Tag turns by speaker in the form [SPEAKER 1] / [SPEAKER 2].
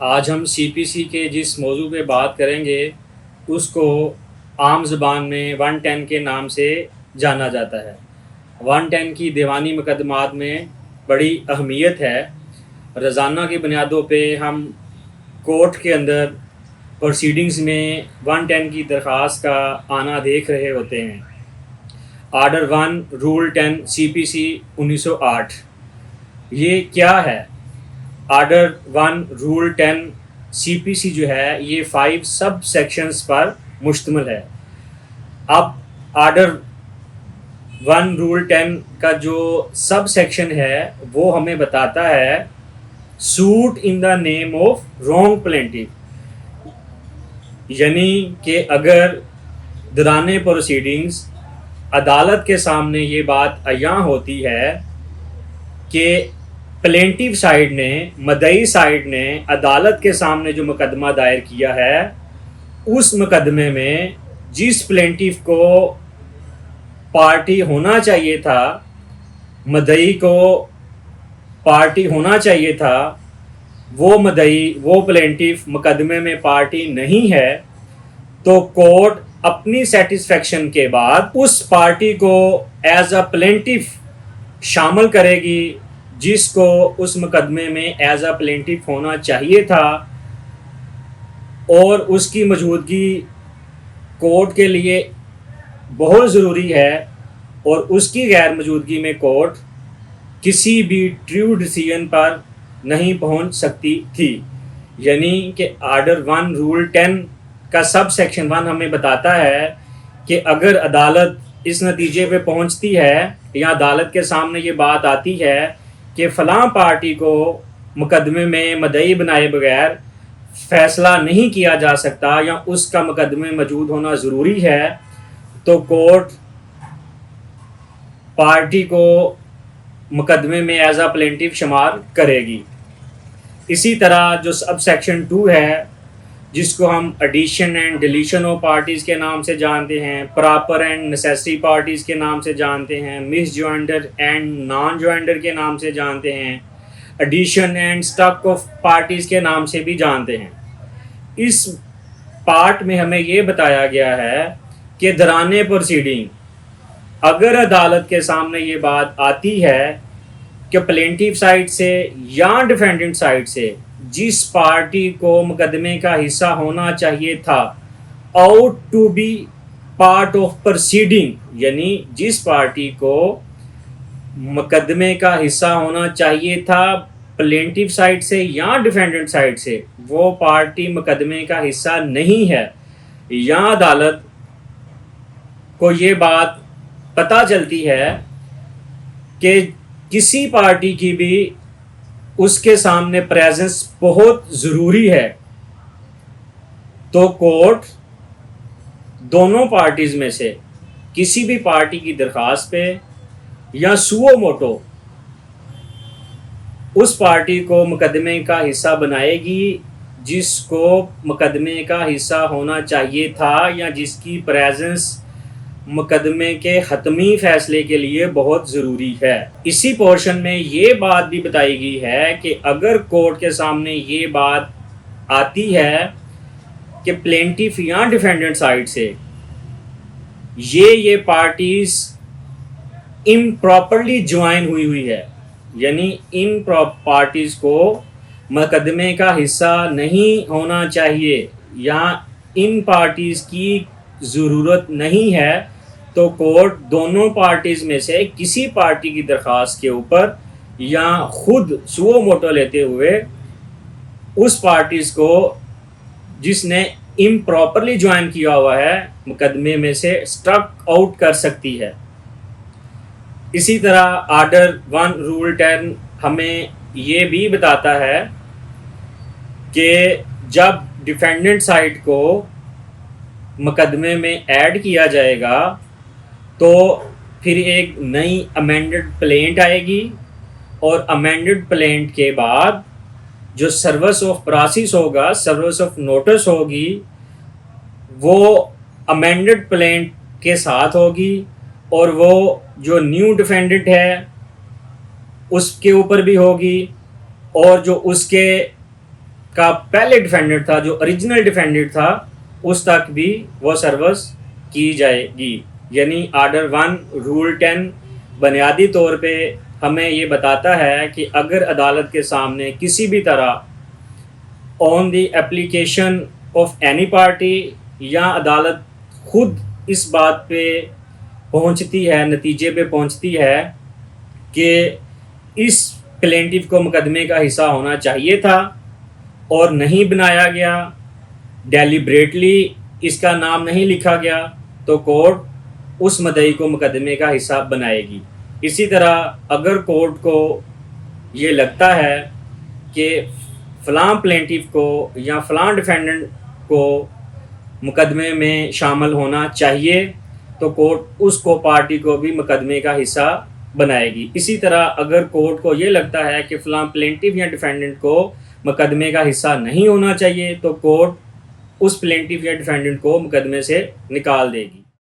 [SPEAKER 1] آج ہم سی پی سی کے جس موضوع پہ بات کریں گے اس کو عام زبان میں 110 کے نام سے جانا جاتا ہے۔ 110 کی دیوانی مقدمات میں بڑی اہمیت ہے۔ روزانہ کی بنیادوں پہ ہم کورٹ کے اندر پروسیڈنگز میں 110 کی درخواست کا آنا دیکھ رہے ہوتے ہیں۔ آرڈر 1 رول 10 سی پی سی 1908 یہ کیا ہے؟ آرڈر 1 رول 10 سی پی سی جو ہے یہ 5 سب سیکشنز پر مشتمل ہے۔ اب آرڈر 1 رول 10 کا جو سب سیکشن ہے وہ ہمیں بتاتا ہے suit in the name of wrong plaintiff, یعنی کہ اگر دوران پروسیڈنگز عدالت کے سامنے یہ بات عیاں ہوتی ہے کہ پلینٹیف سائیڈ نے، مدعی سائیڈ نے عدالت کے سامنے جو مقدمہ دائر کیا ہے اس مقدمے میں جس پلینٹیف کو پارٹی ہونا چاہیے تھا، مدعی کو پارٹی ہونا چاہیے تھا، وہ مدعی، وہ پلینٹیف مقدمے میں پارٹی نہیں ہے، تو کورٹ اپنی سیٹسفیکشن کے بعد اس پارٹی کو ایز اے پلینٹیف شامل کرے گی جس کو اس مقدمے میں ایز اے پلینٹیف ہونا چاہیے تھا، اور اس کی موجودگی کورٹ کے لیے بہت ضروری ہے، اور اس کی غیر موجودگی میں کورٹ کسی بھی ٹرو ڈیسیژن پر نہیں پہنچ سکتی تھی۔ یعنی کہ آرڈر 1 رول 10 کا سب سیکشن 1 ہمیں بتاتا ہے کہ اگر عدالت اس نتیجے پہ پہنچتی ہے یا عدالت کے سامنے یہ بات آتی ہے کہ فلاں پارٹی کو مقدمے میں مدعی بنائے بغیر فیصلہ نہیں کیا جا سکتا یا اس کا مقدمے موجود ہونا ضروری ہے، تو کورٹ پارٹی کو مقدمے میں ایز اے پلینٹیف شمار کرے گی۔ اسی طرح جو سب سیکشن 2 ہے جس کو ہم addition and deletion of parties کے نام سے جانتے ہیں، پراپر اینڈ نیسیسری پارٹیز کے نام سے جانتے ہیں، مس جوائنڈر اینڈ نان جوائنڈر کے نام سے جانتے ہیں، addition and strike off parties کے نام سے بھی جانتے ہیں، اس پارٹ میں ہمیں یہ بتایا گیا ہے کہ دوران پروسیڈنگ اگر عدالت کے سامنے یہ بات آتی ہے کہ پلینٹیف سائڈ سے یا ڈیفینڈنٹ سائڈ سے جس پارٹی کو مقدمے کا حصہ ہونا چاہیے تھا ought to be part of proceeding, یعنی جس پارٹی کو مقدمے کا حصہ ہونا چاہیے تھا پلینٹیف سائڈ سے یا ڈیفینڈنٹ سائڈ سے، وہ پارٹی مقدمے کا حصہ نہیں ہے، یا عدالت کو یہ بات پتہ چلتی ہے کہ کسی پارٹی کی بھی اس کے سامنے پریزنس بہت ضروری ہے، تو کورٹ دونوں پارٹیز میں سے کسی بھی پارٹی کی درخواست پہ یا سوو موٹو اس پارٹی کو مقدمے کا حصہ بنائے گی جس کو مقدمے کا حصہ ہونا چاہیے تھا یا جس کی پریزنس مقدمے کے حتمی فیصلے کے لیے بہت ضروری ہے۔ اسی پورشن میں یہ بات بھی بتائی گئی ہے کہ اگر کورٹ کے سامنے یہ بات آتی ہے کہ پلینٹیف یا ڈیفینڈنٹ سائڈ سے یہ پارٹیز امپراپرلی جوائن ہوئی ہے، یعنی ان پارٹیز کو مقدمے کا حصہ نہیں ہونا چاہیے یا ان پارٹیز کی ضرورت نہیں ہے، تو کورٹ دونوں پارٹیز میں سے کسی پارٹی کی درخواست کے اوپر یا خود سوو موٹو لیتے ہوئے اس پارٹیز کو جس نے امپراپرلی جوائن کیا ہوا ہے مقدمے میں سے اسٹرک آؤٹ کر سکتی ہے۔ اسی طرح آرڈر 1 رول 10 ہمیں یہ بھی بتاتا ہے کہ جب ڈیفینڈنٹ سائڈ کو مقدمے میں ایڈ کیا جائے گا تو پھر ایک نئی امینڈڈ پلینٹ آئے گی، اور امینڈڈ پلینٹ کے بعد جو سروس آف پراسس ہوگا، سروس آف نوٹس ہوگی، وہ امینڈڈ پلینٹ کے ساتھ ہوگی، اور وہ جو نیو ڈیفینڈنٹ ہے اس کے اوپر بھی ہوگی، اور جو اس کے کا پہلے ڈیفینڈنٹ تھا، جو اوریجنل ڈیفینڈنٹ تھا، اس تک بھی وہ سروس کی جائے گی. یعنی آرڈر 1 رول 10 بنیادی طور پہ ہمیں یہ بتاتا ہے کہ اگر عدالت کے سامنے کسی بھی طرح on the application of any party یا عدالت خود اس بات پہ پہنچتی ہے، نتیجے پہ پہنچتی ہے کہ اس پلینٹف کو مقدمے کا حصہ ہونا چاہیے تھا اور نہیں بنایا گیا، ڈیلیبریٹلی اس کا نام نہیں لکھا گیا، تو کورٹ اس مدعی کو مقدمے کا حصہ بنائے گی. اسی طرح اگر کورٹ کو یہ لگتا ہے کہ فلاں پلینٹف کو یا فلاں ڈیفینڈنٹ کو مقدمے میں شامل ہونا چاہیے تو کورٹ اس کو پارٹی کو بھی مقدمے کا حصہ بنائے گی. اسی طرح اگر کورٹ کو یہ لگتا ہے کہ فلاں پلینٹف یا ڈیفینڈنٹ کو مقدمے کا حصہ نہیں ہونا چاہیے تو کورٹ اس پلینٹف یا ڈیفینڈنٹ کو مقدمے سے نکال دے گی.